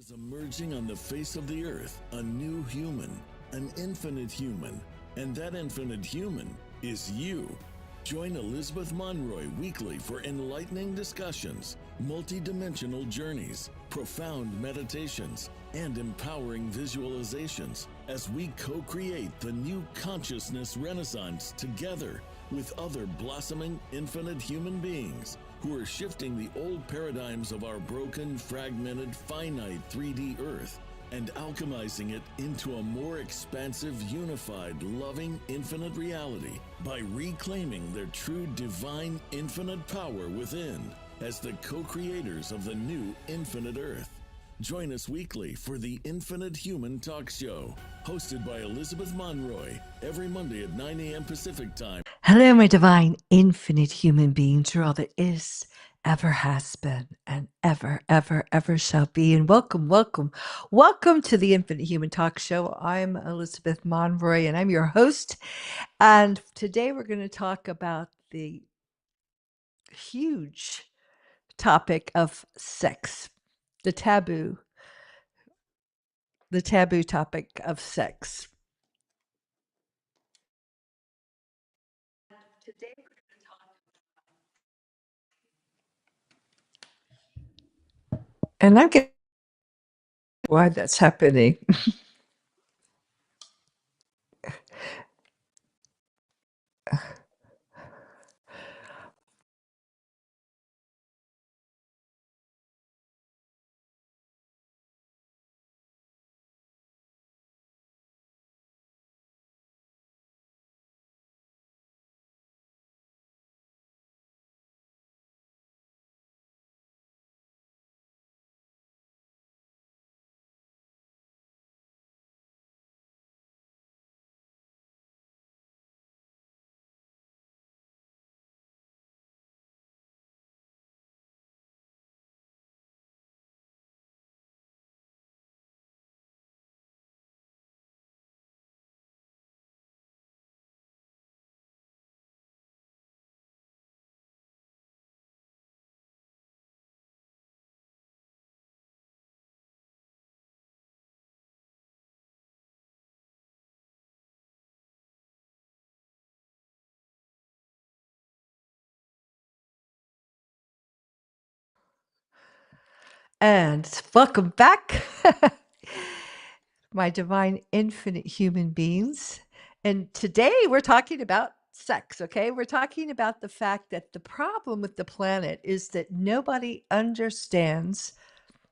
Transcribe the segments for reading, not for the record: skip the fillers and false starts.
There's emerging on the face of the earth a new human, an infinite human, and that infinite human is you. Join Elizabeth Monroy weekly for enlightening discussions, multi-dimensional journeys, profound meditations, and empowering visualizations as we co-create the new consciousness renaissance together with other blossoming infinite human beings who are shifting the old paradigms of our broken, fragmented, finite 3D Earth and alchemizing it into a more expansive, unified, loving, infinite reality by reclaiming their true divine, infinite power within as the co-creators of the new infinite Earth. Join us weekly for the Infinite Human Talk Show, hosted by Elizabeth Monroy, every Monday at 9 a.m. Pacific Time. Hello, my divine, infinite human beings. You're all that is, ever has been, and ever shall be. And welcome to the Infinite Human Talk Show. I'm Elizabeth Monroy, and I'm your host. And today we're going to talk about the huge topic of sex, the taboo topic of sex. Today we're going to talk and I'm getting why that's happening. And welcome back, my divine, infinite human beings. And today we're talking about sex, okay? We're talking about the fact that the problem with the planet is that nobody understands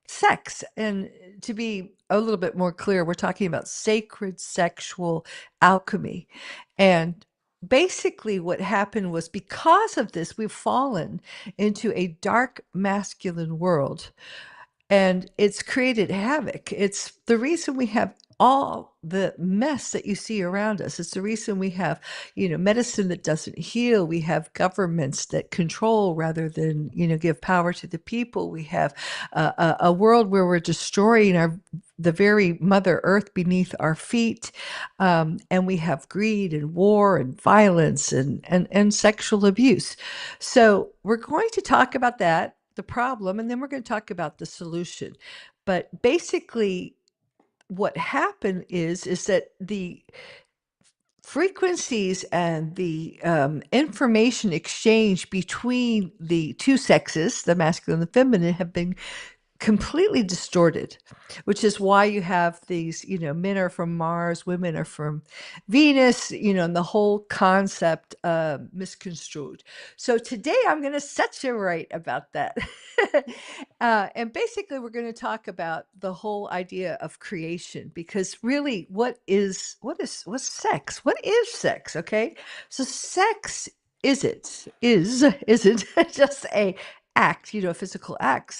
sex. And to be a little bit more clear, we're talking about sacred sexual alchemy. And basically, what happened was because of this, we've fallen into a dark masculine world and it's created havoc. It's the reason we have all the mess that you see around us. It's the reason we have, medicine that doesn't heal. We have governments that control rather than, give power to the people. We have a world where we're destroying the very Mother Earth beneath our feet. And we have greed and war and violence and sexual abuse. So we're going to talk about that, the problem, and then we're going to talk about the solution. But basically, what happened is that the frequencies and the information exchange between the two sexes, the masculine and the feminine, have been completely distorted, which is why you have these, men are from Mars, women are from Venus, and the whole concept misconstrued. So today I'm going to set you right about that. And basically we're going to talk about the whole idea of creation, because really what's sex? What is sex? Okay. So sex isn't just a act, a physical act.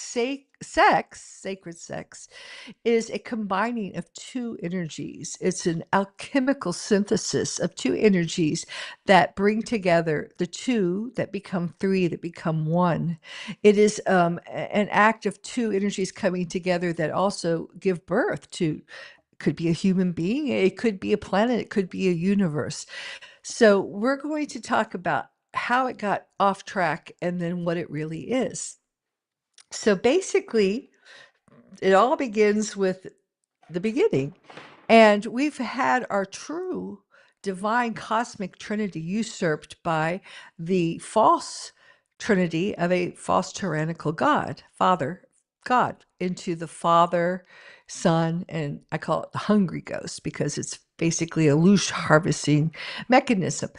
Sacred sex, is a combining of two energies. It's an alchemical synthesis of two energies that bring together the two that become three, that become one. It is an act of two energies coming together that also give birth to, could be a human being, it could be a planet, it could be a universe. So we're going to talk about how it got off track and then what it really is. So basically, it all begins with the beginning. And we've had our true divine cosmic trinity usurped by the false trinity of a false tyrannical God, Father, God, into the Father, Son, and I call it the hungry ghost because it's basically a loose harvesting mechanism.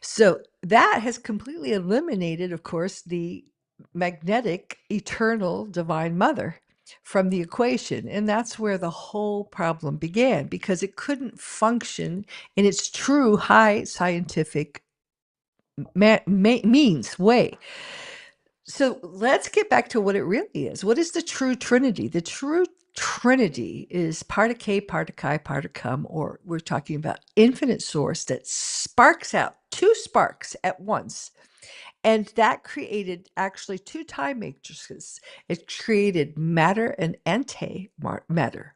So that has completely eliminated, of course, the magnetic, eternal divine mother from the equation. And that's where the whole problem began because it couldn't function in its true high scientific means way. So let's get back to what it really is. What is the true Trinity? The true Trinity is part of K, part of Chi, part of Cum, or we're talking about infinite source that sparks out two sparks at once. And that created actually two time matrices. It created matter and antimatter.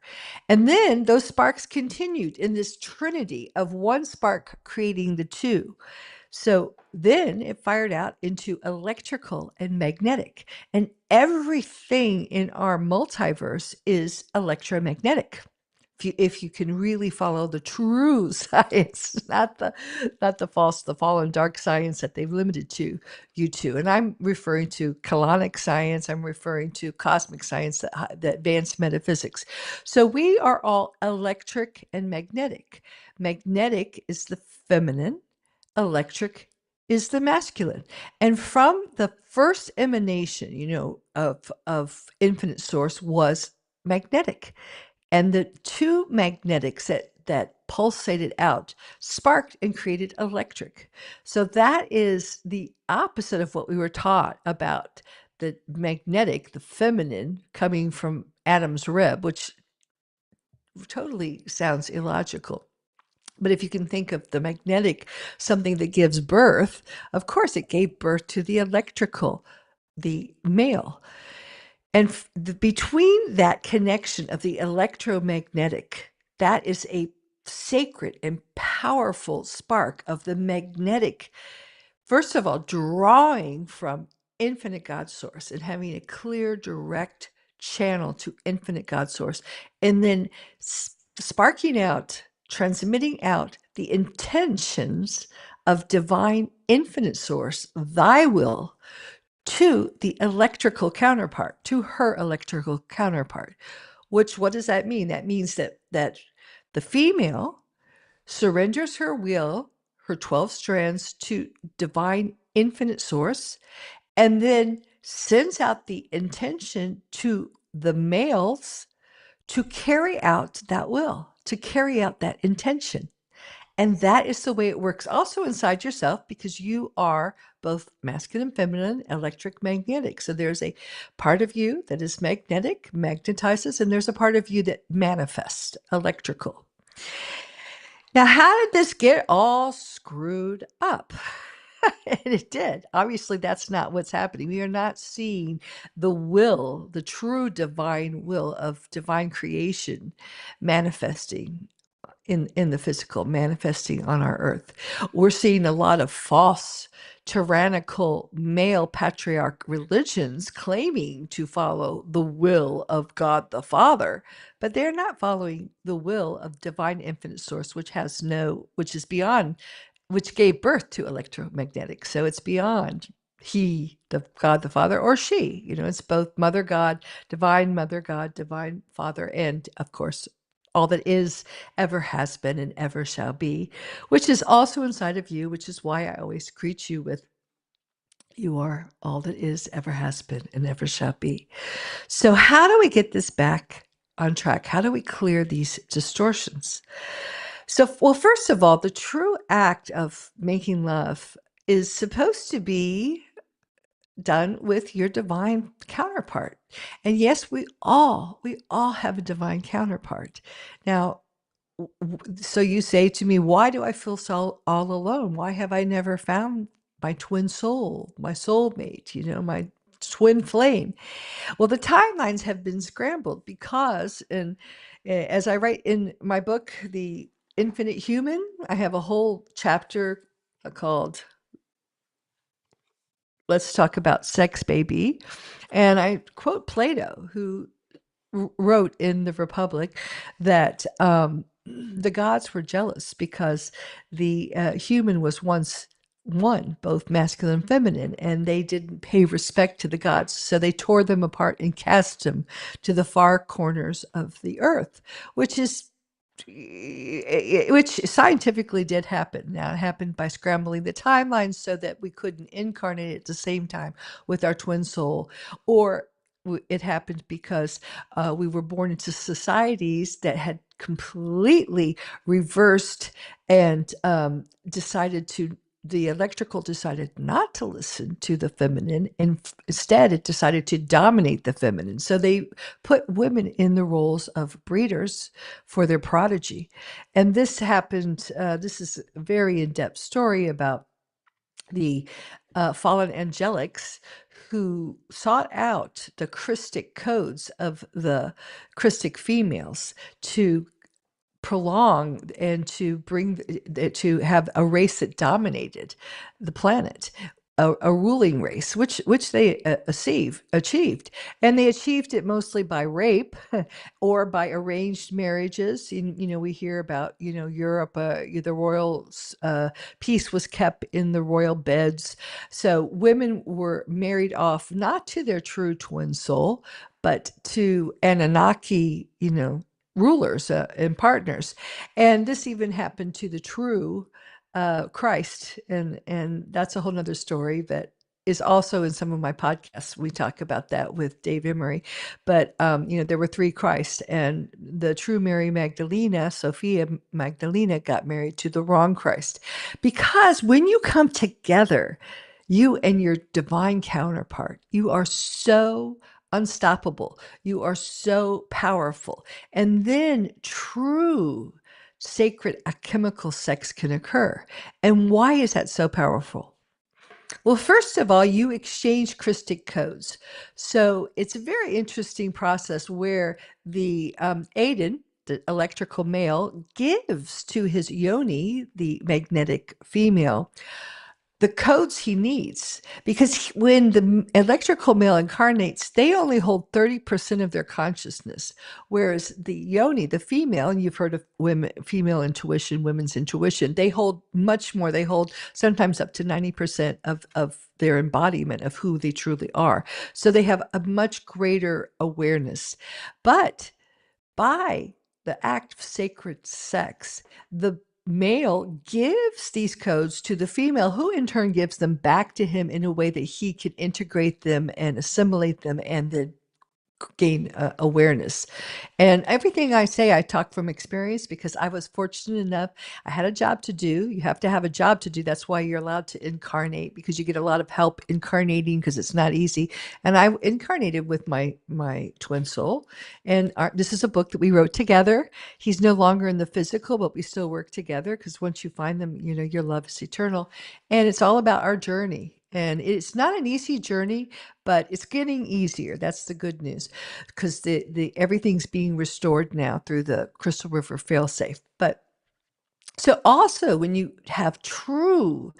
And then those sparks continued in this trinity of one spark creating the two. So then it fired out into electrical and magnetic. And everything in our multiverse is electromagnetic. If you can really follow the true science, not the false, the fallen dark science that they've limited to you to. And I'm referring to colonic science. I'm referring to cosmic science, that advanced metaphysics. So we are all electric and magnetic. Magnetic is the feminine, electric is the masculine. And from the first emanation, of infinite source was magnetic. And the two magnetics that pulsated out sparked and created electric. So that is the opposite of what we were taught about the magnetic, the feminine, coming from Adam's rib, which totally sounds illogical. But if you can think of the magnetic, something that gives birth, of course, it gave birth to the electrical, the male. And between that connection of the electromagnetic, that is a sacred and powerful spark of the magnetic, first of all, drawing from infinite God source and having a clear, direct channel to infinite God source, and then sparking out, transmitting out the intentions of divine infinite source, thy will, to the electrical counterpart, to her electrical counterpart. Which, what does that mean? That means that the female surrenders her will, her 12 strands, to divine infinite source, and then sends out the intention to the males to carry out that will, to carry out that intention. And that is the way it works also inside yourself, because you are both masculine and feminine, electric, magnetic. So there's a part of you that is magnetic, magnetizes, and there's a part of you that manifests, electrical. Now, how did this get all screwed up? And it did. Obviously, that's not what's happening. We are not seeing the will, the true divine will of divine creation manifesting in the physical, manifesting on our earth. We're seeing a lot of false, tyrannical, male patriarch religions claiming to follow the will of God the Father, but they're not following the will of divine infinite source, which is beyond, which gave birth to electromagnetic. So it's beyond he, the God the Father, or she. It's both Mother God, Divine Father, and of course, all that is, ever has been, and ever shall be, which is also inside of you, which is why I always greet you with, you are all that is, ever has been, and ever shall be. So how do we get this back on track? How do we clear these distortions? So, well, first of all, the true act of making love is supposed to be done with your divine counterpart. And yes, we all have a divine counterpart. Now, so you say to me, why do I feel so all alone? Why have I never found my twin soul, my soulmate, my twin flame? Well, the timelines have been scrambled because, and as I write in my book, The Infinite Human, I have a whole chapter called Let's Talk About Sex, Baby. And I quote Plato, who wrote in the Republic that the gods were jealous because the human was once one, both masculine and feminine, and they didn't pay respect to the gods. So they tore them apart and cast them to the far corners of the earth, which is which scientifically did happen. Now, it happened by scrambling the timeline so that we couldn't incarnate at the same time with our twin soul, or it happened because we were born into societies that had completely reversed and decided to the electrical decided not to listen to the feminine, and instead it decided to dominate the feminine. So they put women in the roles of breeders for their prodigy. And this happened, this is a very in-depth story about the fallen angelics who sought out the Christic codes of the Christic females to prolong and to bring to have a race that dominated the planet, a ruling race, which they achieved, and they achieved it mostly by rape or by arranged marriages. We hear about Europe, the royal peace was kept in the royal beds, so women were married off not to their true twin soul, but to Anunnaki, rulers and partners. And this even happened to the true Christ, and that's a whole nother story that is also in some of my podcasts. We talk about that with Dave Emery. But there were three Christs, and the true Mary Magdalena, Sophia Magdalena, got married to the wrong Christ. Because when you come together, you and your divine counterpart, you are so unstoppable. You are so powerful. And then true sacred alchemical sex can occur. And why is that so powerful? Well, first of all, you exchange Christic codes. So it's a very interesting process where the Aiden, the electrical male, gives to his yoni, the magnetic female, the codes he needs, because when the electrical male incarnates, they only hold 30% of their consciousness, whereas the yoni, the female, and you've heard of women, female intuition, women's intuition, they hold much more. They hold sometimes up to 90% of their embodiment of who they truly are. So they have a much greater awareness. But by the act of sacred sex, the male gives these codes to the female, who in turn gives them back to him in a way that he can integrate them and assimilate them and then gain awareness. And everything I say, I talk from experience because I was fortunate enough. I had a job to do. You have to have a job to do. That's why you're allowed to incarnate, because you get a lot of help incarnating because it's not easy. And I incarnated with my twin soul. And this is a book that we wrote together. He's no longer in the physical, but we still work together because once you find them, your love is eternal. And it's all about our journey. And it's not an easy journey, but it's getting easier. That's the good news, because the everything's being restored now through the Crystal River failsafe. But so also when you have true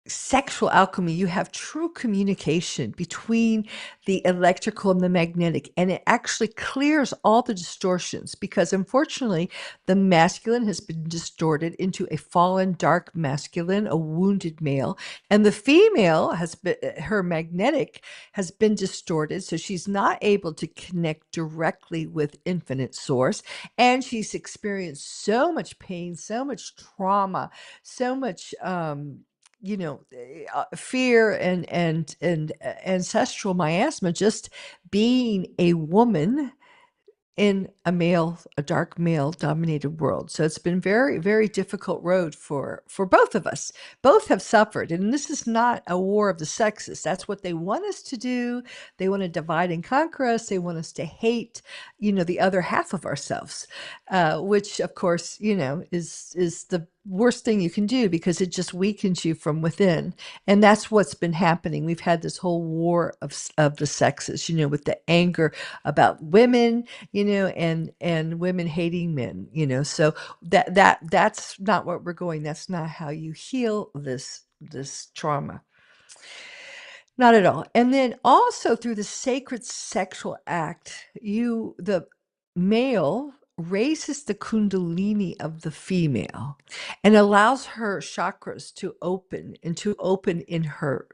sexual alchemy, you have true communication between the electrical and the magnetic, and it actually clears all the distortions, because unfortunately the masculine has been distorted into a fallen dark masculine, a wounded male, and the female has been, her magnetic has been distorted, so she's not able to connect directly with infinite source, and she's experienced so much pain, so much trauma, so much fear and ancestral miasma, just being a woman in a dark male dominated world. So it's been very, very difficult road for both of us. Both have suffered, and this is not a war of the sexes. That's what they want us to do. They want to divide and conquer us. They want us to hate, the other half of ourselves, which of course, is the worst thing you can do, because it just weakens you from within. And that's what's been happening. We've had this whole war of the sexes, with the anger about women, and women hating men, so that's not what we're going. That's not how you heal this trauma. Not at all. And then also through the sacred sexual act, the male raises the kundalini of the female and allows her chakras to open and to open in her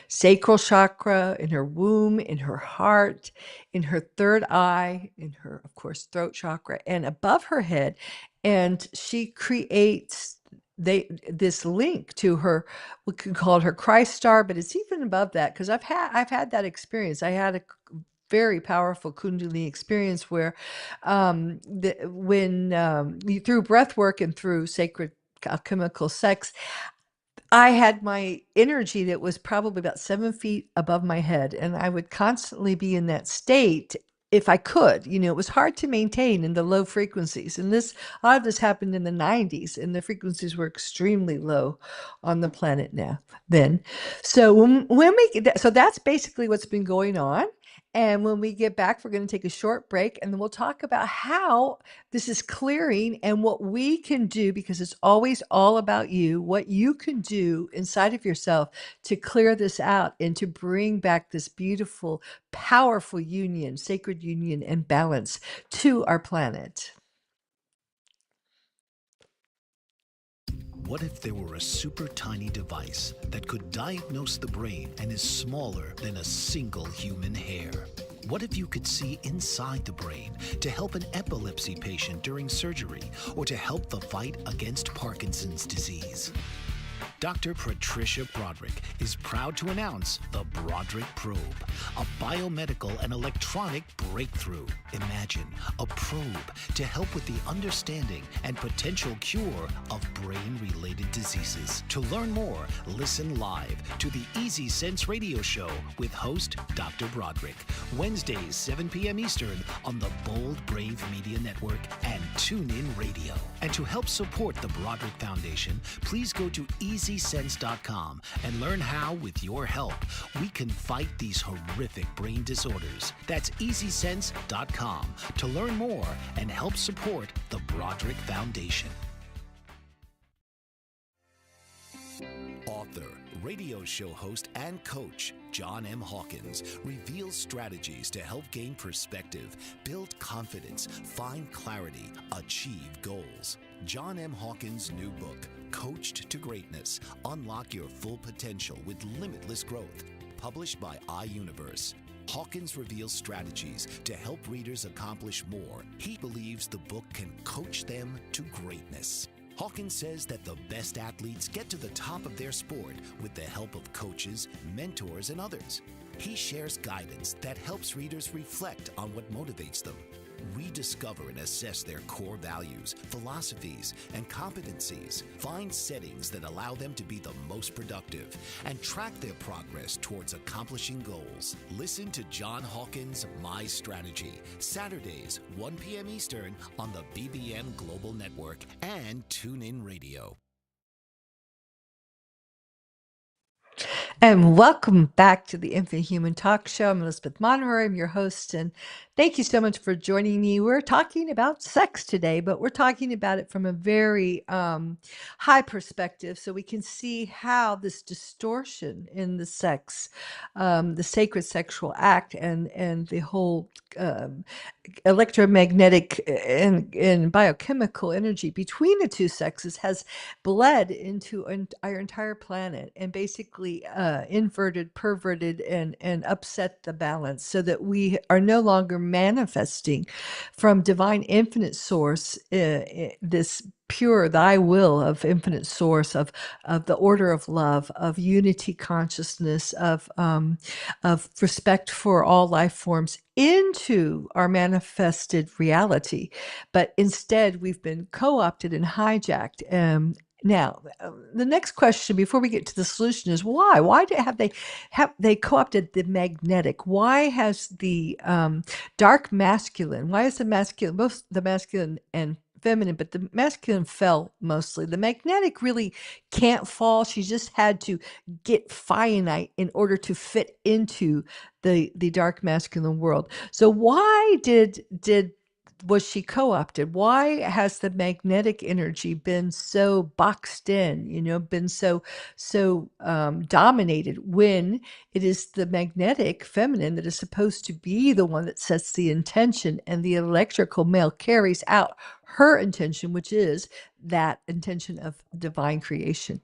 sacral chakra, in her womb, in her heart, in her third eye, in her, of course, throat chakra, and above her head. And she creates this link to her, we can call it her Christ star, but it's even above that because I've had that experience. I had a very powerful Kundalini experience where, when through breath work and through sacred alchemical sex, I had my energy that was probably about 7 feet above my head, and I would constantly be in that state if I could. It was hard to maintain in the low frequencies, and a lot of this happened in the 90s, and the frequencies were extremely low on the planet now then. So so that's basically what's been going on. And when we get back, we're going to take a short break, and then we'll talk about how this is clearing and what we can do, because it's always all about you, what you can do inside of yourself to clear this out and to bring back this beautiful, powerful union, sacred union, and balance to our planet. What if there were a super tiny device that could diagnose the brain and is smaller than a single human hair? What if you could see inside the brain to help an epilepsy patient during surgery or to help the fight against Parkinson's disease? Dr. Patricia Broderick is proud to announce the Broderick Probe, a biomedical and electronic breakthrough. Imagine a probe to help with the understanding and potential cure of brain-related diseases. To learn more, listen live to the Easy Sense radio show with host Dr. Broderick, Wednesdays 7 p.m. Eastern on the Bold Brave Media Network and TuneIn Radio. And to help support the Broderick Foundation, please go to EasySense.com and learn how, with your help, we can fight these horrific brain disorders. That's EasySense.com to learn more and help support the Broderick Foundation. Author, radio show host, and coach John M. Hawkins reveals strategies to help gain perspective, build confidence, find clarity, achieve goals. John M. Hawkins' new book, Coached to Greatness, Unlock Your Full Potential with Limitless Growth, published by iUniverse. Hawkins reveals strategies to help readers accomplish more. He believes the book can coach them to greatness. Hawkins says that the best athletes get to the top of their sport with the help of coaches, mentors, and others. He shares guidance that helps readers reflect on what motivates them, rediscover and assess their core values, philosophies, and competencies, find settings that allow them to be the most productive, and track their progress towards accomplishing goals. Listen to John Hawkins' My Strategy, Saturdays, 1 p.m. Eastern on the BBM Global Network and TuneIn Radio. And welcome back to the Infinite Human Talk Show. I'm Elizabeth Monroy. I'm your host, and thank you so much for joining me. We're talking about sex today, but we're talking about it from a very high perspective, so we can see how this distortion in the sex, the sacred sexual act, and the whole electromagnetic and biochemical energy between the two sexes has bled into our entire planet and basically inverted, perverted, and upset the balance, so that we are no longer manifesting from divine infinite source, this pure thy will of infinite source, of the order of love, of unity consciousness, of respect for all life forms into our manifested reality. But instead, we've been co-opted and hijacked. Now, the next question before we get to the solution is why? Have they co-opted the magnetic? Why has the dark masculine? Why is the masculine, both the masculine and feminine, but the masculine fell mostly? The magnetic really can't fall. She just had to get finite in order to fit into the dark masculine world. So why did was she co-opted? Why has the magnetic energy been so boxed in, been so dominated, when it is the magnetic feminine that is supposed to be the one that sets the intention, and the electrical male carries out her intention, which is that intention of divine creation?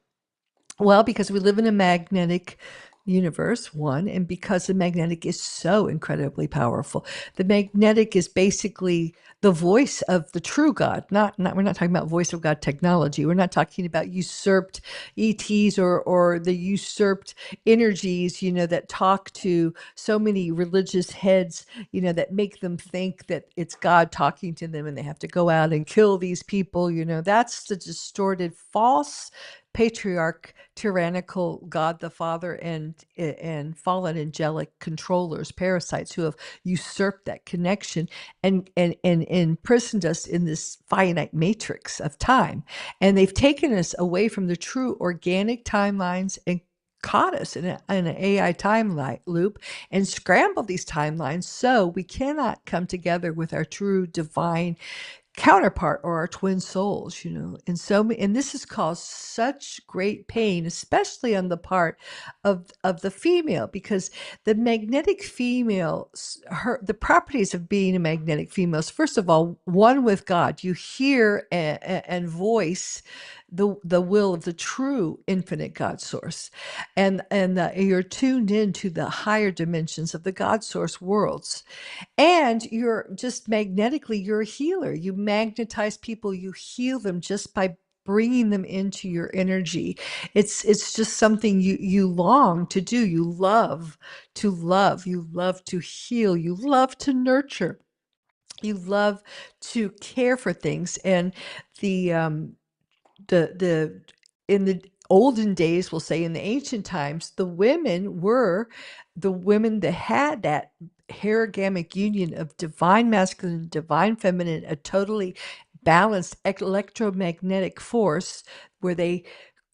Well, because we live in a magnetic universe, one, and because the magnetic is so incredibly powerful. The magnetic is basically the voice of the true God. Not we're not talking about voice of God technology. We're not talking about usurped ETs or the usurped energies, that talk to so many religious heads, that make them think that it's God talking to them and they have to go out and kill these people. That's the distorted, false patriarch, tyrannical God the Father, and fallen angelic controllers, parasites, who have usurped that connection and imprisoned us in this finite matrix of time. And they've taken us away from the true organic timelines and caught us in an AI timeline loop and scrambled these timelines, so we cannot come together with our true divine counterpart, or our twin souls. And this has caused such great pain, especially on the part of the female, because the magnetic female, the properties of being a magnetic female is, first of all, one with God. You hear and voice the will of the true infinite God source, and you're tuned into the higher dimensions of the God source worlds. And you're just magnetically, you're a healer. You magnetize people, you heal them just by bringing them into your energy. It's just something you long to do. You love to love, you love to heal, you love to nurture, you love to care for things. And the in the olden days, we'll say in the ancient times, the women were the women that had that herogamic union of divine masculine, divine feminine, a totally balanced electromagnetic force, where they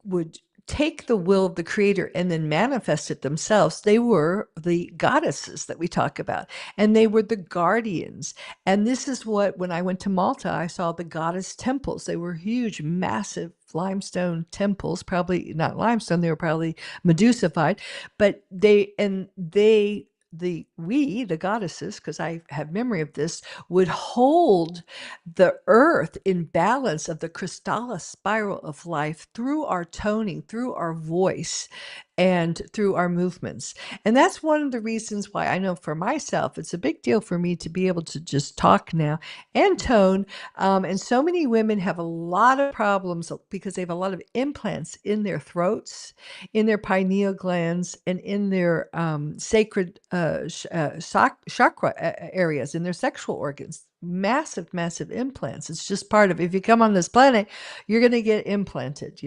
would take the will of the creator and then manifest it themselves. They were the goddesses that we talk about, and they were the guardians. And this is what, when I went to Malta, I saw the goddess temples. They were huge, massive limestone temples, probably not limestone, they were probably Medusified, but the goddesses, because I have memory of this, would hold the earth in balance of the crystalline spiral of life through our toning, through our voice, and through our movements. And that's one of the reasons why I know for myself, it's a big deal for me to be able to just talk now and tone. And so many women have a lot of problems because they have a lot of implants in their throats, in their pineal glands, and in their sacred chakra areas, in their sexual organs. Massive, massive implants. It's just part of, if you come on this planet, you're going to get implanted.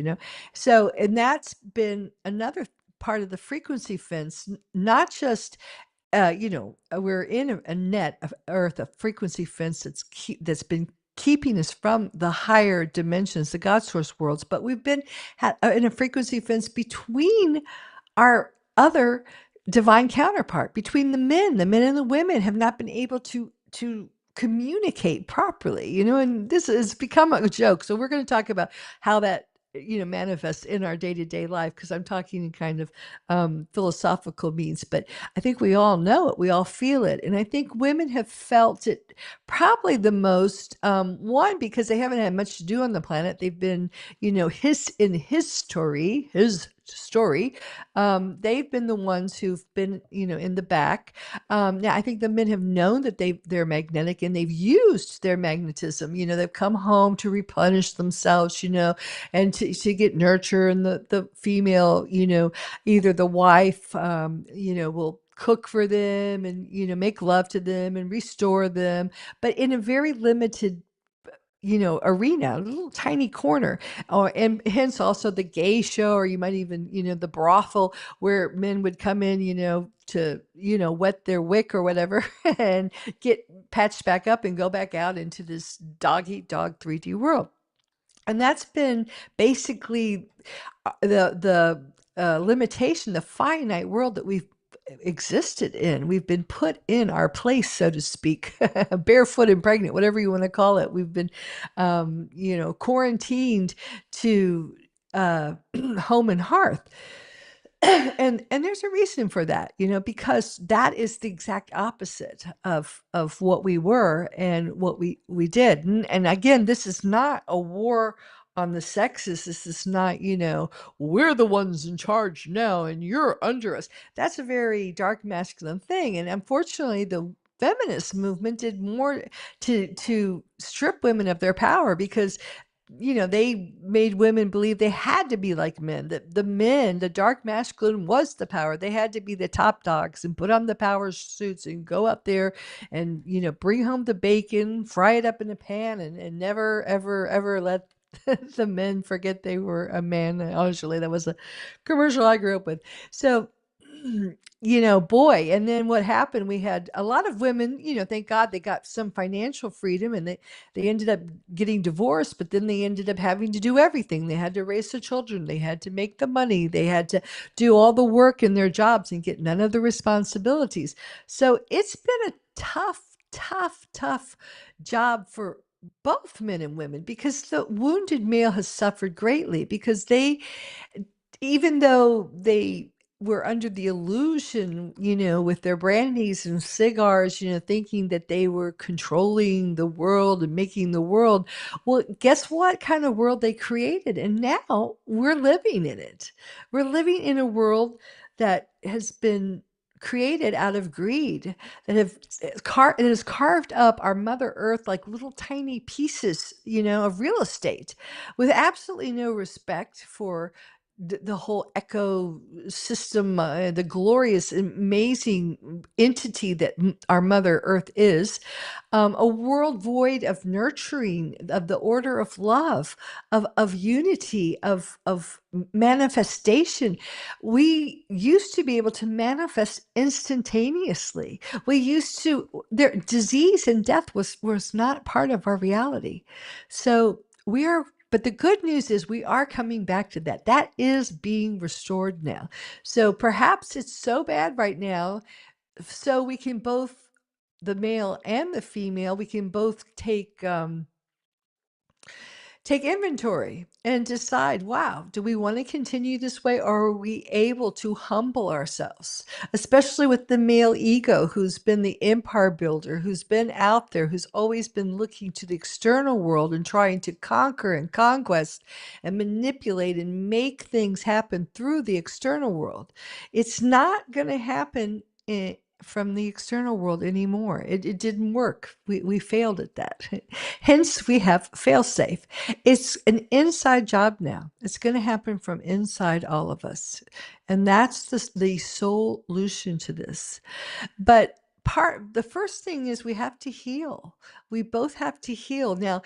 So, and that's been another part of the frequency fence, not just we're in a net of earth, a frequency fence that's been keeping us from the higher dimensions, the God source worlds, but we've been in a frequency fence between our other divine counterpart, between the men and the women have not been able to communicate properly, and this has become a joke. So we're going to talk about how that manifests in our day-to-day life, because I'm talking in kind of philosophical means, but I think we all know it, we all feel it. And I think women have felt it probably the most, one, because they haven't had much to do on the planet. They've been, his story, they've been the ones who've been, in the back. Now I think the men have known that they're magnetic, and they've used their magnetism. They've come home to replenish themselves, and to get nurture. And the female, either the wife, will cook for them and, make love to them and restore them, but in a very limited arena, a little tiny corner. And hence also the gay show, or you might even, the brothel, where men would come in, to, wet their wick or whatever, and get patched back up and go back out into this dog eat dog 3D world. And that's been basically the limitation, the finite world that we've existed in. We've been put in our place, so to speak, barefoot and pregnant, whatever you want to call it. We've been, quarantined to home and hearth. And there's a reason for that, because that is the exact opposite of what we were and what we did. And again, this is not a war on the sexes. This is not, we're the ones in charge now and you're under us. That's a very dark masculine thing. And unfortunately, the feminist movement did more to strip women of their power, because they made women believe they had to be like men, that the men, the dark masculine, was the power. They had to be the top dogs and put on the power suits and go up there and, bring home the bacon, fry it up in a pan, and never, ever, ever let the men forget they were a man. Usually that was a commercial I grew up with. So, boy, and then what happened, we had a lot of women, thank God they got some financial freedom, and they ended up getting divorced, but then they ended up having to do everything. They had to raise the children, they had to make the money, they had to do all the work in their jobs and get none of the responsibilities. So it's been a tough job for both men and women, because the wounded male has suffered greatly, because even though they were under the illusion, with their brandies and cigars, thinking that they were controlling the world and making the world. Well, guess what kind of world they created? And now we're living in it. We're living in a world that has been created out of greed, that it has carved up our Mother Earth like little tiny pieces, of real estate, with absolutely no respect for the whole ecosystem, the glorious, amazing entity that our Mother Earth is, a world void of nurturing, of the order of love, of unity, of manifestation. We used to be able to manifest instantaneously. There, disease and death was not part of our reality. So but the good news is we are coming back to that. That is being restored now. So perhaps it's so bad right now, so we can both, the male and the female, we can both take inventory and decide, wow, do we want to continue this way, or are we able to humble ourselves, especially with the male ego, who's been the empire builder, who's been out there, who's always been looking to the external world and trying to conquer and conquest and manipulate and make things happen through the external world. It's not going to happen from the external world anymore. It didn't work. We failed at that. Hence, we have fail-safe. It's an inside job now. It's going to happen from inside all of us. And that's the solution to this. But the first thing is we have to heal. We both have to heal. Now,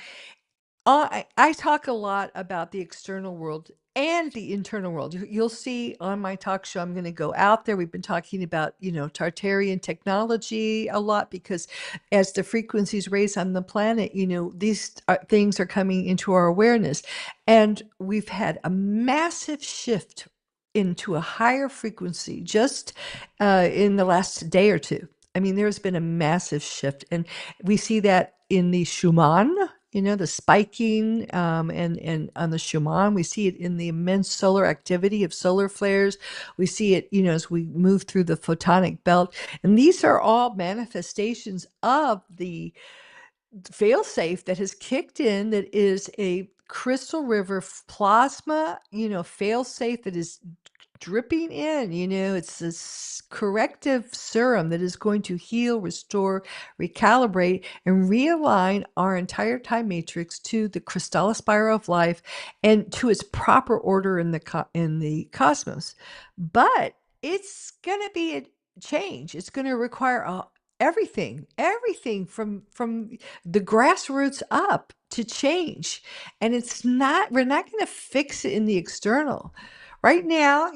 I talk a lot about the external world and the internal world. You'll see on my talk show, I'm going to go out there. We've been talking about, Tartarian technology a lot, because as the frequencies raise on the planet, these things are coming into our awareness. And we've had a massive shift into a higher frequency just in the last day or two. I mean, there's been a massive shift, and we see that in the Schumann, the spiking, and on the Schumann. We see it in the immense solar activity of solar flares. We see it, as we move through the photonic belt. And these are all manifestations of the failsafe that has kicked in, that is a crystal river plasma, failsafe that is dripping in. It's this corrective serum that is going to heal, restore, recalibrate, and realign our entire time matrix to the crystalline spiral of life and to its proper order in the cosmos. But it's going to be a change. It's going to require everything from the grassroots up to change. And we're not going to fix it in the external. Right now,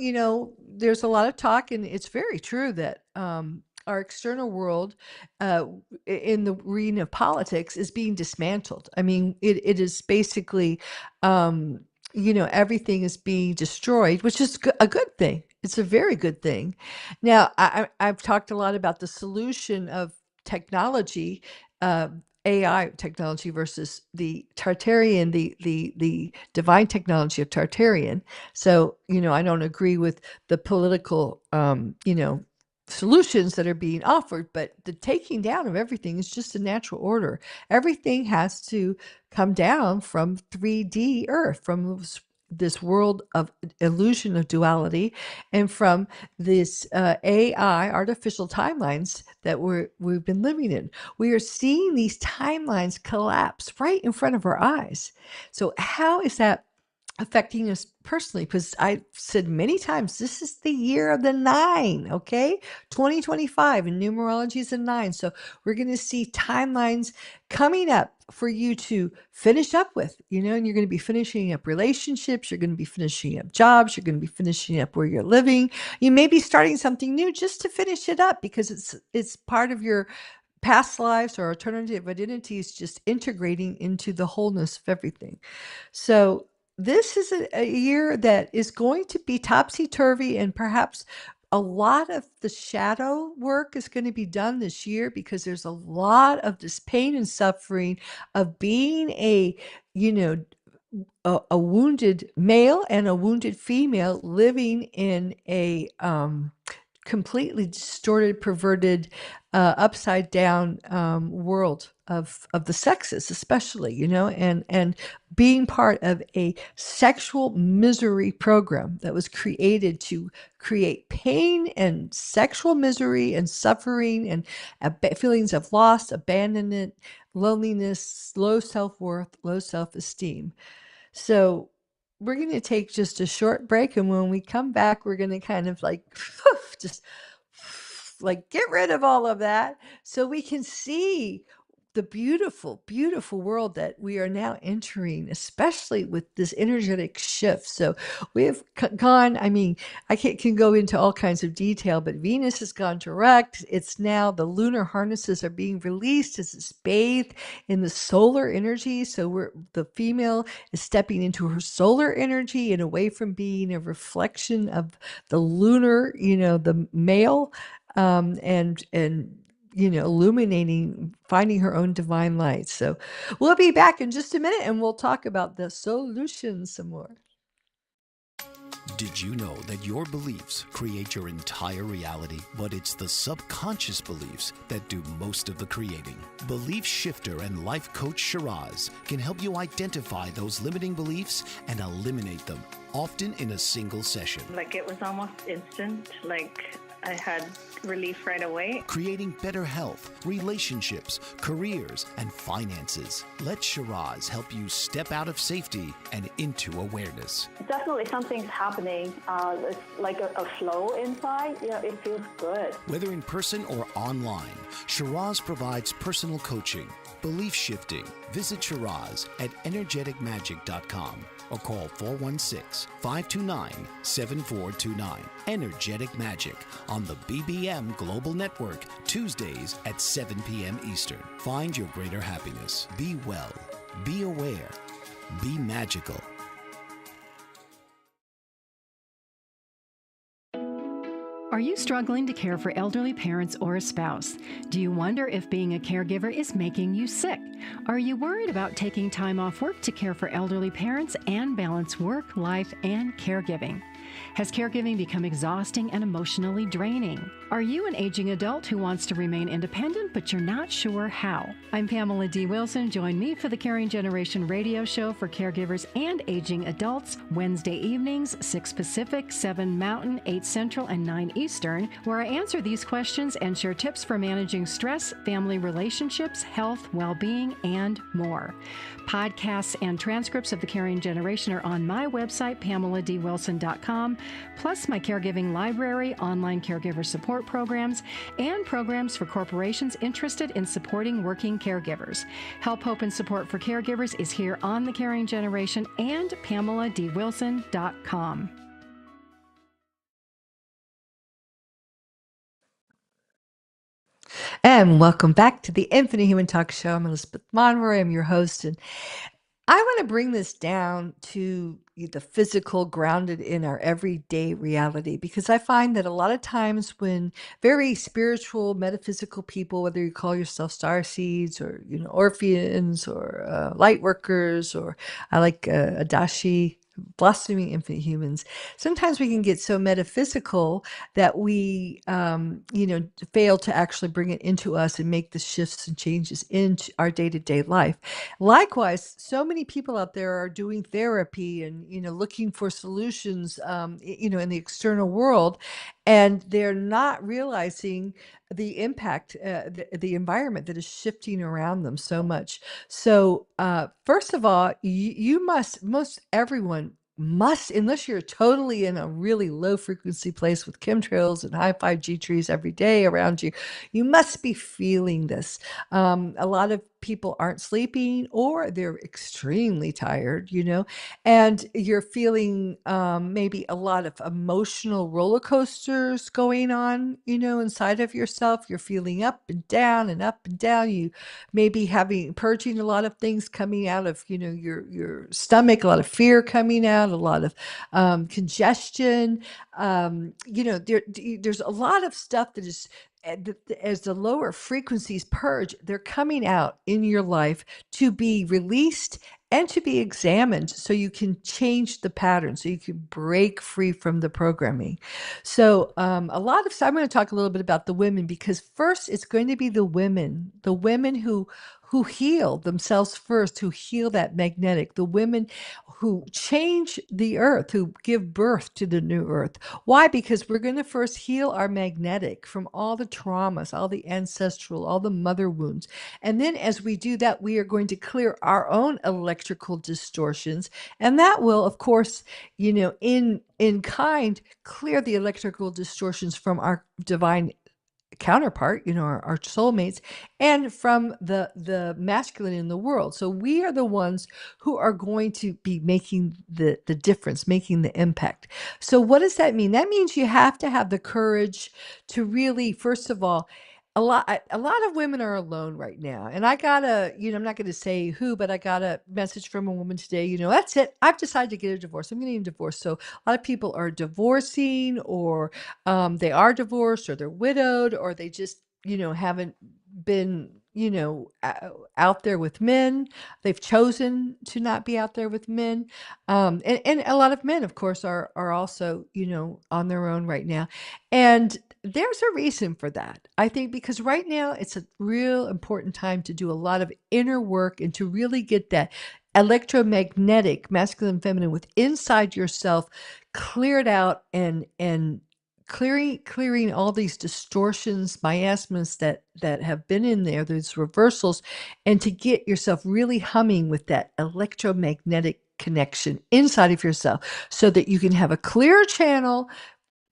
there's a lot of talk, and it's very true that our external world, in the arena of politics, is being dismantled. I mean, it is basically, everything is being destroyed, which is a good thing. It's a very good thing. Now, I've talked a lot about the solution of technology, uh, AI technology versus the Tartarian, the divine technology of Tartarian. So, I don't agree with the political, solutions that are being offered, but the taking down of everything is just a natural order. Everything has to come down from 3D Earth, from this world of illusion of duality, and from this AI artificial timelines that we've been living in. We are seeing these timelines collapse right in front of our eyes. So how is that affecting us personally? Because I've said many times, this is the year of the 9, okay? 2025, and numerology is a 9. So we're going to see timelines coming up for you to finish up with, and you're going to be finishing up relationships, you're going to be finishing up jobs, you're going to be finishing up where you're living. You may be starting something new just to finish it up because it's part of your past lives or alternative identities, just integrating into the wholeness of everything. So this is a year that is going to be topsy-turvy, and perhaps a lot of the shadow work is going to be done this year because there's a lot of this pain and suffering of being you know, a wounded male and a wounded female living in a completely distorted, perverted, upside down world of the sexes, especially, and being part of a sexual misery program that was created to create pain and sexual misery and suffering and feelings of loss, abandonment, loneliness, low self-worth, low self-esteem. So we're going to take just a short break. And when we come back, we're going to kind of like just like get rid of all of that so we can see the beautiful, beautiful world that we are now entering, especially with this energetic shift. So we have gone, I mean, I can go into all kinds of detail, but Venus has gone direct. It's now the lunar harnesses are being released as it's bathed in the solar energy. So the female is stepping into her solar energy and away from being a reflection of the lunar, the male, and illuminating, finding her own divine light. So we'll be back in just a minute and we'll talk about the solution some more. Did you know that your beliefs create your entire reality, but it's the subconscious beliefs that do most of the creating? Belief shifter and life coach Shiraz can help you identify those limiting beliefs and eliminate them, often in a single session. Like it was almost instant, like I had relief right away. Creating better health, relationships, careers, and finances. Let Shiraz help you step out of safety and into awareness. Definitely something's happening. It's like a flow inside. It feels good. Whether in person or online, Shiraz provides personal coaching, belief shifting. Visit Shiraz at energeticmagic.com or call 416-529-7429. Energetic Magic on the BBM Global Network, Tuesdays at 7 p.m. Eastern. Find your greater happiness. Be well. Be aware. Be magical. Are you struggling to care for elderly parents or a spouse? Do you wonder if being a caregiver is making you sick? Are you worried about taking time off work to care for elderly parents and balance work, life, and caregiving? Has caregiving become exhausting and emotionally draining? Are you an aging adult who wants to remain independent, but you're not sure how? I'm Pamela D. Wilson. Join me for the Caring Generation radio show for caregivers and aging adults, Wednesday evenings, 6 Pacific, 7 Mountain, 8 Central, and 9 Eastern, where I answer these questions and share tips for managing stress, family relationships, health, well-being, and more. Podcasts and transcripts of the Caring Generation are on my website, PamelaDWilson.com, plus my caregiving library, online caregiver support programs, and programs for corporations interested in supporting working caregivers. Help, hope, and support for caregivers is here on the Caring Generation and PamelaDWilson.com. And welcome back to the Infinite Human Talk Show. I'm Elizabeth Monroy. I'm your host. And I want to bring this down to the physical, grounded in our everyday reality, because I find that a lot of times when very spiritual, metaphysical people, whether you call yourself star seeds or Orpheans or light workers, or I like Adashi, blossoming infinite humans, sometimes we can get so metaphysical that we fail to actually bring it into us and make the shifts and changes into our day-to-day life. Likewise, so many people out there are doing therapy and looking for solutions, in the external world, and they're not realizing the impact, the environment that is shifting around them so much. So, first of all, you must, most everyone must, unless you're totally in a really low frequency place with chemtrails and high 5G trees every day around you, you must be feeling this. A lot of people aren't sleeping or they're extremely tired, and you're feeling maybe a lot of emotional roller coasters going on, inside of yourself. You're feeling up and down and up and down. You may be having purging a lot of things coming out of, your stomach, a lot of fear coming out, a lot of congestion. There's a lot of stuff that is as the lower frequencies purge, they're coming out in your life to be released and to be examined so you can change the pattern, so you can break free from the programming. So, a lot of I'm going to talk a little bit about the women, because first it's going to be the women who heal themselves first, who heal that magnetic, the women who change the earth, who give birth to the new earth. Why? Because we're going to first heal our magnetic from all the traumas, all the ancestral, all the mother wounds. And then as we do that, we are going to clear our own electrical distortions. And that will, of course, in kind, clear the electrical distortions from our divine counterpart, our soulmates, and from the masculine in the world. So we are the ones who are going to be making the difference, making the impact. So what does that mean? That means you have to have the courage to really, first of all, a lot of women are alone right now. And I got I'm not going to say who, but I got a message from a woman today, that's it. I've decided to get a divorce. I'm getting a divorce. So a lot of people are divorcing, or they are divorced, or they're widowed, or they just, haven't been, out there with men. They've chosen to not be out there with men. And a lot of men, of course, are also, on their own right now. And there's a reason for that. I think because right now it's a real important time to do a lot of inner work and to really get that electromagnetic masculine feminine with inside yourself cleared out, and clearing all these distortions, miasmas that have been in there, those reversals, and to get yourself really humming with that electromagnetic connection inside of yourself so that you can have a clear channel.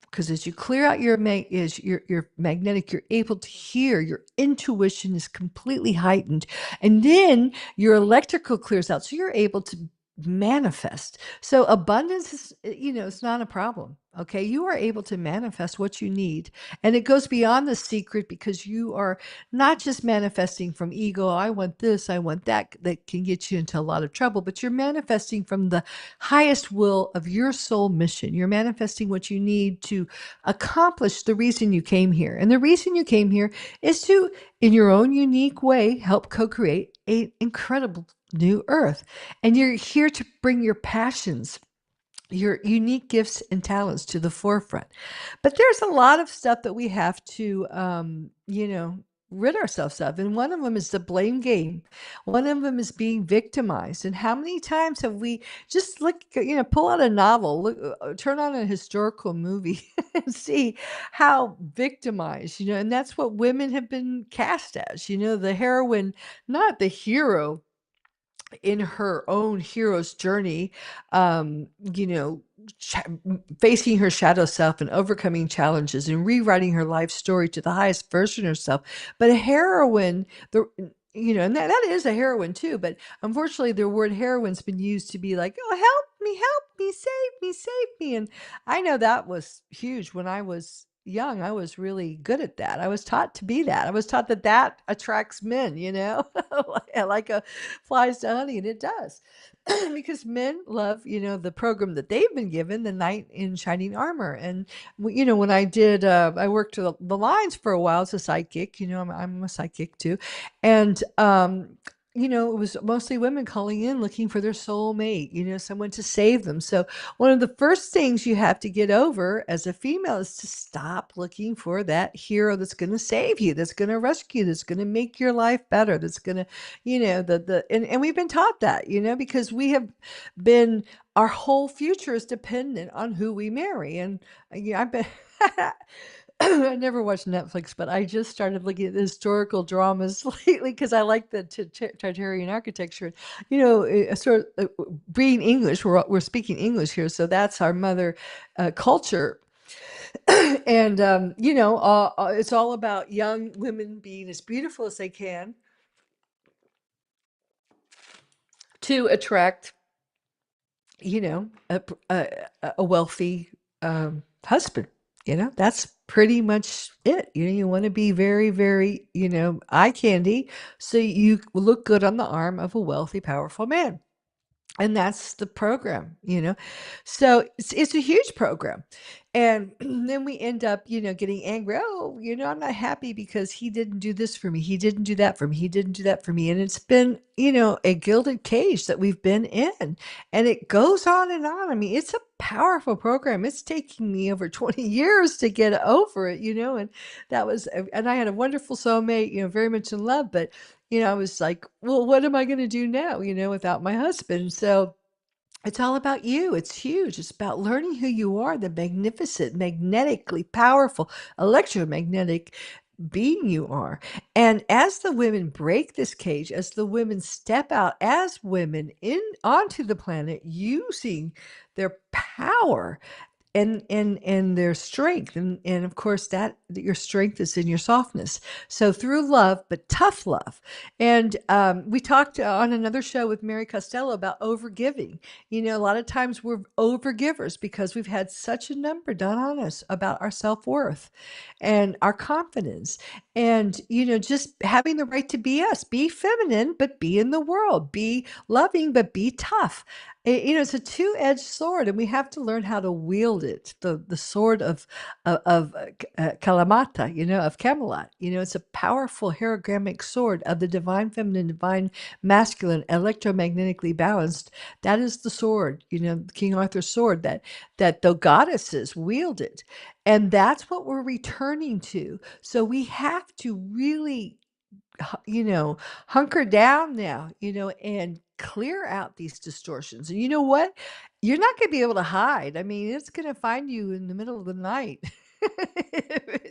Because as you clear out your magnetic, you're able to hear. Your intuition is completely heightened, and then your electrical clears out, so you're able to manifest. So abundance is, it's not a problem. Okay, you are able to manifest what you need, and it goes beyond the secret, because you are not just manifesting from ego. I want this, I want that. That can get you into a lot of trouble. But you're manifesting from the highest will of your soul mission. You're manifesting what you need to accomplish the reason you came here. And the reason you came here is to, in your own unique way, help co-create an incredible new earth. And you're here to bring your passions, your unique gifts and talents to the forefront. But there's a lot of stuff that we have to, rid ourselves of. And one of them is the blame game. One of them is being victimized. And how many times have we just pull out a novel, turn on a historical movie and see how victimized, and that's what women have been cast as, the heroine, not the hero in her own hero's journey, um, you know, facing her shadow self and overcoming challenges and rewriting her life story to the highest version of herself. But a heroine, and that is a heroine too. But unfortunately, the word heroine's been used to be like, oh, help me, save me, save me. And I know that was huge when I was young, I was really good at that. I was taught to be that. I was taught that that attracts men, like a flies to honey, and it does. Because men love, the program that they've been given, the knight in shining armor. And, when I did, I worked the lines for a while as a psychic, I'm a psychic too. And, it was mostly women calling in looking for their soulmate, someone to save them. So one of the first things you have to get over as a female is to stop looking for that hero that's going to save you, that's going to rescue you, that's going to make your life better, that's going to, and we've been taught that, because we have been, our whole future is dependent on who we marry. And I've been, I never watched Netflix, but I just started looking at the historical dramas lately because I like the Tartarian architecture. Sort of being English, we're speaking English here, so that's our mother culture. And it's all about young women being as beautiful as they can to attract, a wealthy husband. That's pretty much it. You want to be very, very, eye candy, so you look good on the arm of a wealthy, powerful man. And that's the program, So it's a huge program. And then we end up, getting angry. Oh, I'm not happy because he didn't do this for me. He didn't do that for me. He didn't do that for me. And it's been, a gilded cage that we've been in. And it goes on and on. I mean, it's a powerful program. It's taking me over 20 years to get over it, and that was, and I had a wonderful soulmate, very much in love, but I was like, well, what am I going to do now, without my husband? So it's all about you. It's huge. It's about learning who you are, the magnificent, magnetically powerful, electromagnetic being you are. And as the women break this cage, as the women step out as women in onto the planet using their power, and their strength, and of course that your strength is in your softness, so through love, but tough love. And we talked on another show with Mary Costello about overgiving. A lot of times we're overgivers because we've had such a number done on us about our self-worth and our confidence, and just having the right to be us, be feminine but be in the world, be loving but be tough. It's a two-edged sword, and we have to learn how to wield it. The sword of Kalamata, of Camelot. It's a powerful hierogrammic sword of the divine feminine, divine masculine, electromagnetically balanced. That is the sword, King Arthur's sword that the goddesses wielded, and that's what we're returning to. So we have to really hunker down now, and clear out these distortions. And you know what? You're not going to be able to hide. I mean, it's going to find you in the middle of the night.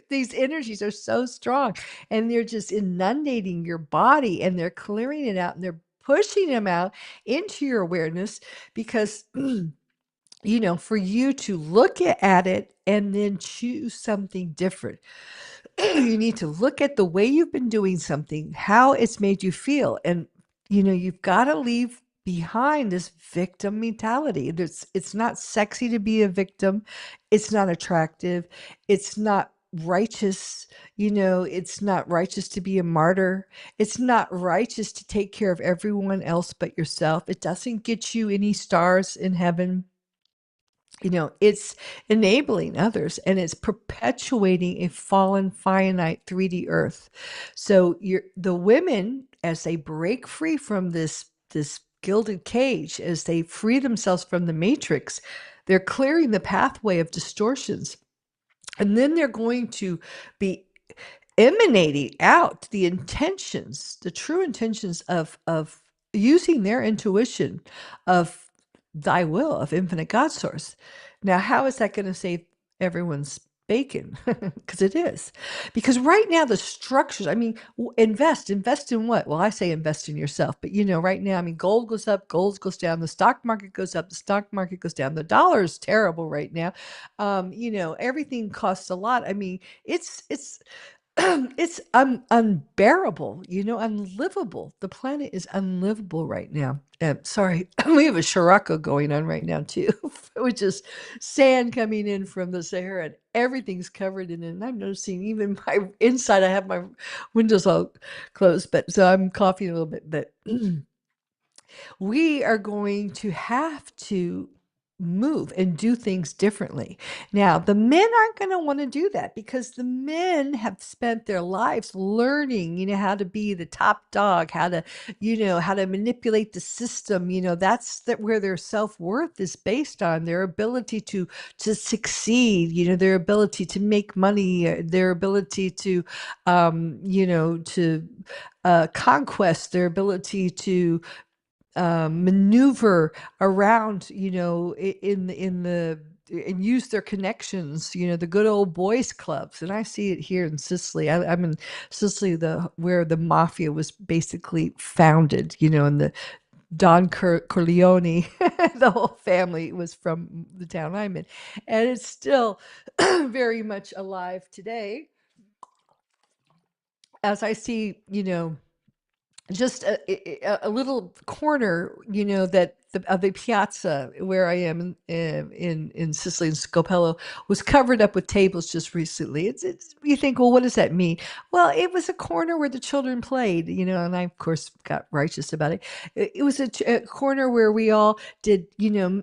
These energies are so strong, and they're just inundating your body, and they're clearing it out, and they're pushing them out into your awareness because for you to look at it and then choose something different. You need to look at the way you've been doing something, how it's made you feel. And, you've got to leave behind this victim mentality. It's not sexy to be a victim. It's not attractive. It's not righteous. It's not righteous to be a martyr. It's not righteous to take care of everyone else but yourself. It doesn't get you any stars in heaven. It's enabling others, and it's perpetuating a fallen finite 3D earth. So the women, as they break free from this gilded cage, as they free themselves from the matrix, they're clearing the pathway of distortions. And then they're going to be emanating out the intentions, the true intentions of using their intuition of thy will, of infinite God source. Now, how is that going to save everyone's bacon? Because it is. Because right now the structures, I mean, invest in what? Well, I say invest in yourself, but right now, I mean, gold goes up, gold goes down, the stock market goes up, the stock market goes down, the dollar is terrible right now. Everything costs a lot. I mean, it's it's unbearable, unlivable. The planet is unlivable right now. Sorry, we have a Scirocco going on right now too, which is sand coming in from the Sahara, and everything's covered in it. And I'm noticing even my inside. I have my windows all closed, but so I'm coughing a little bit. But we are going to have to move and do things differently. Now, the men aren't going to want to do that because the men have spent their lives learning, how to be the top dog, how to manipulate the system. That's where their self-worth is based on their ability to succeed, their ability to make money, their ability to conquest, their ability to maneuver around, and use their connections, the good old boys clubs. And I see it here in Sicily. I'm in Sicily, where the mafia was basically founded, and the Don Corleone, the whole family was from the town I'm in. And it's still very much alive today. As I see, just a little corner, that of the piazza where I am in Sicily, in Scopello, was covered up with tables just recently. It's you think, well, what does that mean? Well, it was a corner where the children played, and I of course got righteous about it. It was a corner where we all did,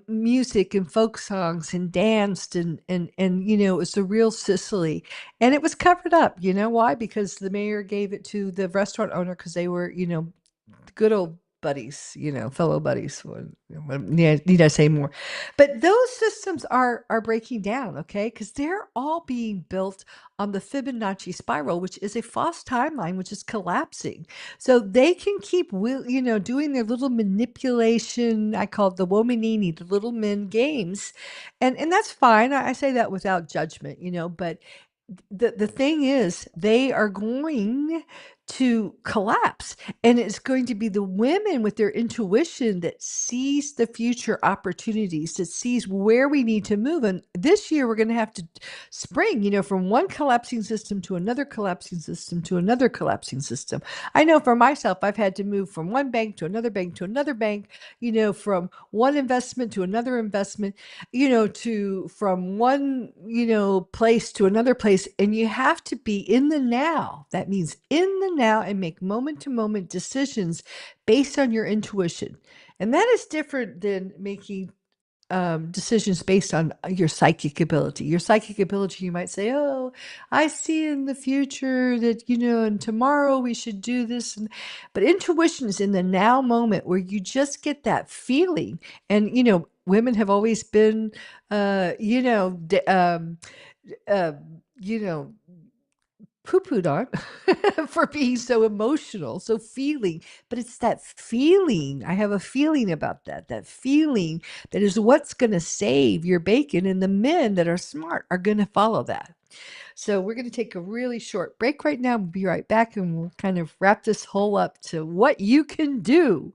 music and folk songs and danced and it was the real Sicily. And it was covered up. You know why? Because the mayor gave it to the restaurant owner because they were, good old buddies, fellow buddies. Need I say more? But those systems are breaking down, okay? Because they're all being built on the Fibonacci spiral, which is a false timeline, which is collapsing. So they can keep, doing their little manipulation. I call it the womanini, the little men games, and that's fine. I say that without judgment, but the thing is they are going to collapse, and it's going to be the women with their intuition that sees the future opportunities, that sees where we need to move. And this year we're going to have to spring, from one collapsing system to another collapsing system to another collapsing system. I know for myself, I've had to move from one bank to another bank to another bank, from one investment to another investment, from one, place to another place. And you have to be in the now. That means in the now, and make moment to moment decisions based on your intuition. And that is different than making decisions based on your psychic ability. Your psychic ability, you might say, oh, I see in the future that, and tomorrow we should do this. But intuition is in the now moment where you just get that feeling. And, women have always been, uh, you know, poo-pooed on for being so emotional, so feeling. But it's that feeling. I have a feeling about that feeling that is what's going to save your bacon. And the men that are smart are going to follow that. So we're going to take a really short break right now. We'll be right back, and we'll kind of wrap this whole up to what you can do.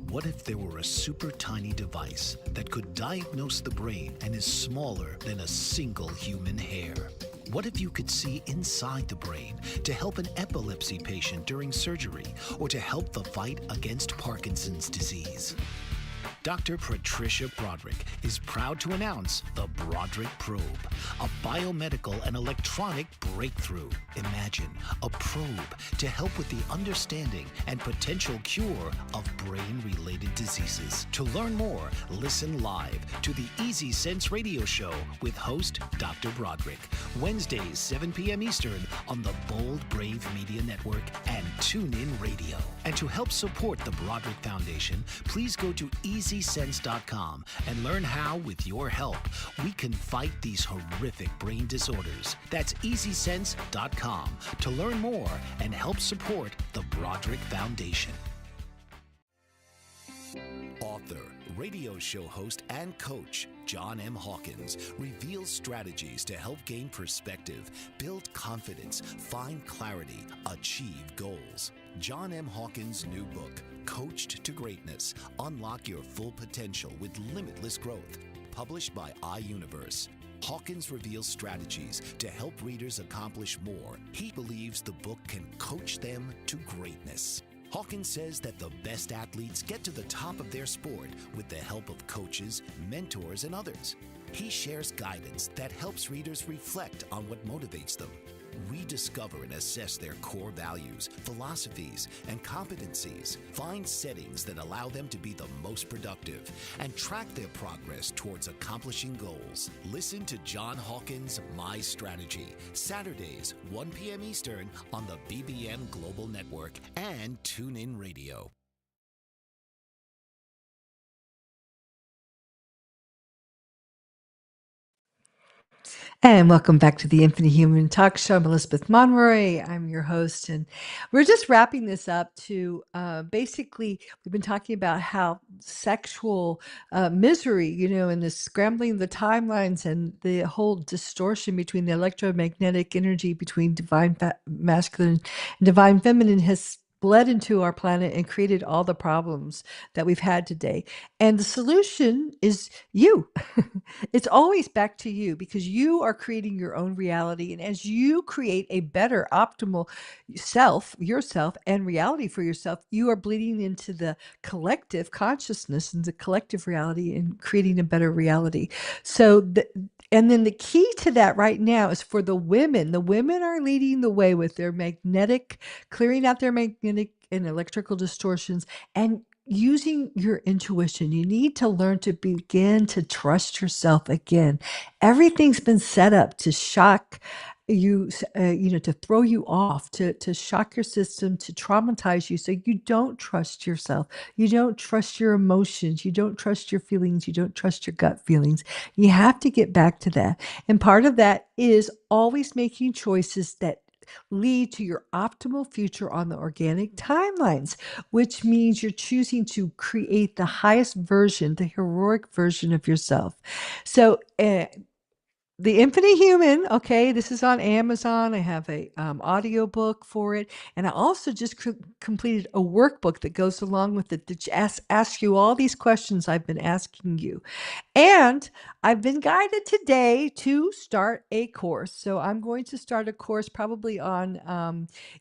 What if there were a super tiny device that could diagnose the brain and is smaller than a single human hair? What if you could see inside the brain to help an epilepsy patient during surgery or to help the fight against Parkinson's disease? Dr. Patricia Broderick is proud to announce the Broderick Probe, a biomedical and electronic breakthrough. Imagine a probe to help with the understanding and potential cure of brain-related diseases. To learn more, listen live to the Easy Sense radio show with host Dr. Broderick, Wednesdays 7 p.m. Eastern on the Bold Brave Media Network and TuneIn Radio. And to help support the Broderick Foundation, please go to EasySense.com and learn how, with your help, we can fight these horrific brain disorders. That's EasySense.com to learn more and help support the Broderick Foundation. Author, radio show host, and coach John M. Hawkins reveals strategies to help gain perspective, build confidence, find clarity, achieve goals. John M. Hawkins' new book, Coached to Greatness, Unlock Your Full Potential with Limitless Growth, published by iUniverse. Hawkins reveals strategies to help readers accomplish more. He believes the book can coach them to greatness. Hawkins says that the best athletes get to the top of their sport with the help of coaches, mentors, and others. He shares guidance that helps readers reflect on what motivates them, rediscover and assess their core values, philosophies, and competencies, find settings that allow them to be the most productive, and track their progress towards accomplishing goals. Listen to John Hawkins' My Strategy, Saturdays, 1 p.m. Eastern on the BBM Global Network and TuneIn Radio. And welcome back to the Infinite Human Talk Show. I'm Elizabeth Monroy. I'm your host, and we're just wrapping this up to basically, we've been talking about how sexual misery, and the scrambling the timelines and the whole distortion between the electromagnetic energy between divine masculine and divine feminine has bled into our planet and created all the problems that we've had today. And the solution is you. It's always back to you because you are creating your own reality. And as you create a better, optimal yourself, and reality for yourself, you are bleeding into the collective consciousness and the collective reality and creating a better reality. And then the key to that right now is for the women. The women are leading the way with their clearing out their magnetic and electrical distortions and using your intuition. You need to learn to begin to trust yourself again. Everything's been set up to shock you, to throw you off, to shock your system, to traumatize you. So you don't trust yourself. You don't trust your emotions. You don't trust your feelings. You don't trust your gut feelings. You have to get back to that. And part of that is always making choices that lead to your optimal future on the organic timelines, which means you're choosing to create the highest version, the heroic version of yourself. So, the Infinite Human, okay, this is on Amazon. I have a audio book for it, and I also just completed a workbook that goes along with it that asks you all these questions I've been asking you. And I've been guided today to start a course. So I'm going to start a course probably on,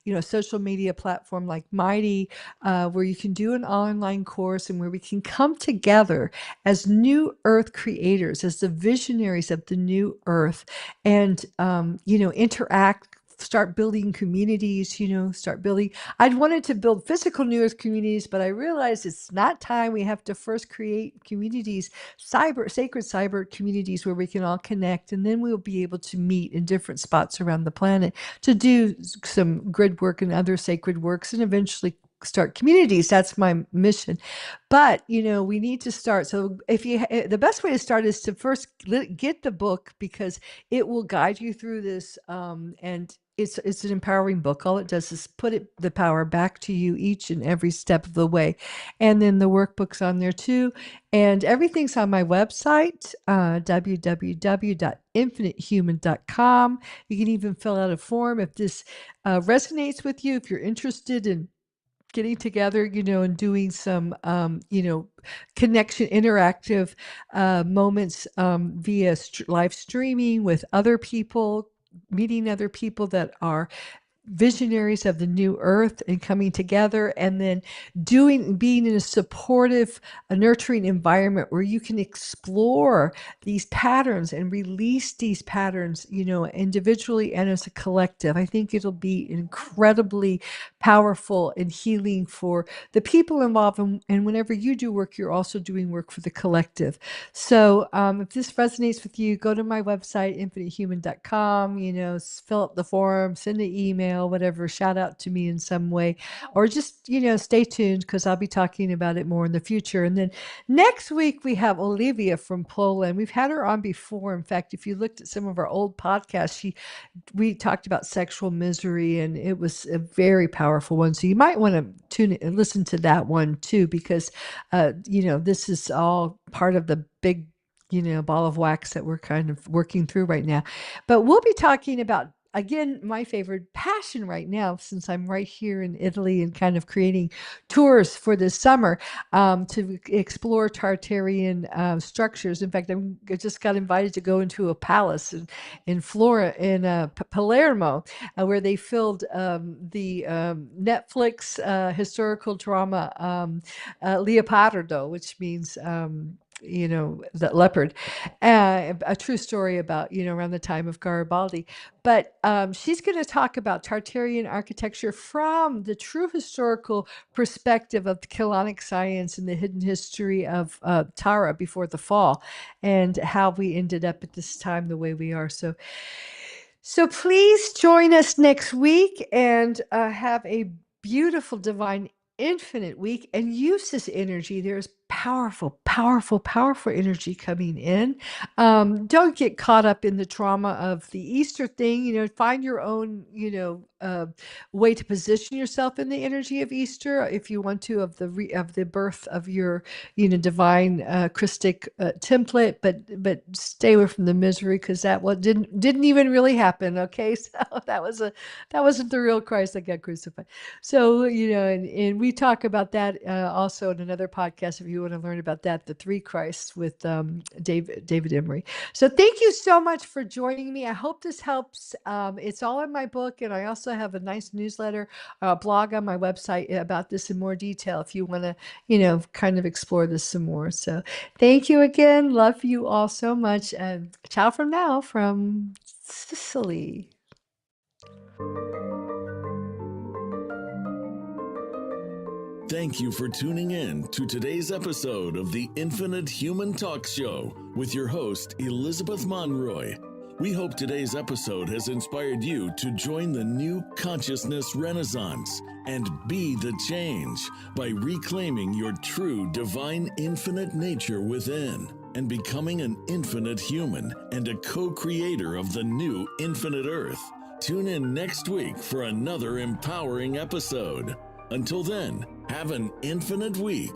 a social media platform like Mighty, where you can do an online course and where we can come together as new earth creators, as the visionaries of the new earth, and, interact, start building communities, start building. I'd wanted to build physical new earth communities, but I realized it's not time. We have to first create communities, sacred cyber communities where we can all connect, and then we'll be able to meet in different spots around the planet to do some grid work and other sacred works, and eventually start communities. That's my mission. But we need to start. So the best way to start is to first get the book, because it will guide you through this, and it's an empowering book. All it does is put the power back to you each and every step of the way. And then the workbook's on there too. And everything's on my website, www.infinitehuman.com. You can even fill out a form if this resonates with you, if you're interested in getting together, and doing some, connection, interactive moments via live streaming with other people, meeting other people that are visionaries of the new earth and coming together, and then being in a supportive, a nurturing environment where you can explore these patterns and release these patterns, individually and as a collective. I think it'll be incredibly powerful and healing for the people involved. And whenever you do work, you're also doing work for the collective. So if this resonates with you, go to my website, infinitehuman.com, fill out the form, send an email, whatever, shout out to me in some way, or just, stay tuned because I'll be talking about it more in the future. And then next week, we have Olivia from Poland. We've had her on before. In fact, if you looked at some of our old podcasts, we talked about sexual misery, and it was a very powerful one. So you might want to tune in and listen to that one too, because, this is all part of the big, ball of wax that we're kind of working through right now. But we'll be talking about again, my favorite passion right now, since I'm right here in Italy and kind of creating tours for this summer, to explore Tartarian structures. In fact, I just got invited to go into a palace in Palermo, where they filmed the Netflix historical drama Leopardo, which means the leopard, a true story about around the time of Garibaldi. But she's going to talk about Tartarian architecture from the true historical perspective of the Kelonic science and the hidden history of Tara before the fall, and how we ended up at this time the way we are. So please join us next week and have a beautiful, divine, infinite week and use this energy. There's powerful, powerful, powerful energy coming in. Don't get caught up in the trauma of the Easter thing. Find your own, way to position yourself in the energy of Easter if you want to, of the birth of your, divine Christic template. But stay away from the misery, because that didn't even really happen. Okay, so that wasn't the real Christ that got crucified. So and we talk about that also in another podcast if you want to learn about that, the three Christs with David Emery. So thank you so much for joining me. I hope this helps. It's all in my book, and I also have a nice newsletter, blog on my website about this in more detail if you want to, kind of explore this some more. So thank you again. Love you all so much. And ciao from now from Sicily. Thank you for tuning in to today's episode of the Infinite Human Talk Show with your host, Elizabeth Monroy. We hope today's episode has inspired you to join the new consciousness renaissance and be the change by reclaiming your true divine infinite nature within and becoming an infinite human and a co-creator of the new infinite earth. Tune in next week for another empowering episode. Until then, have an infinite week.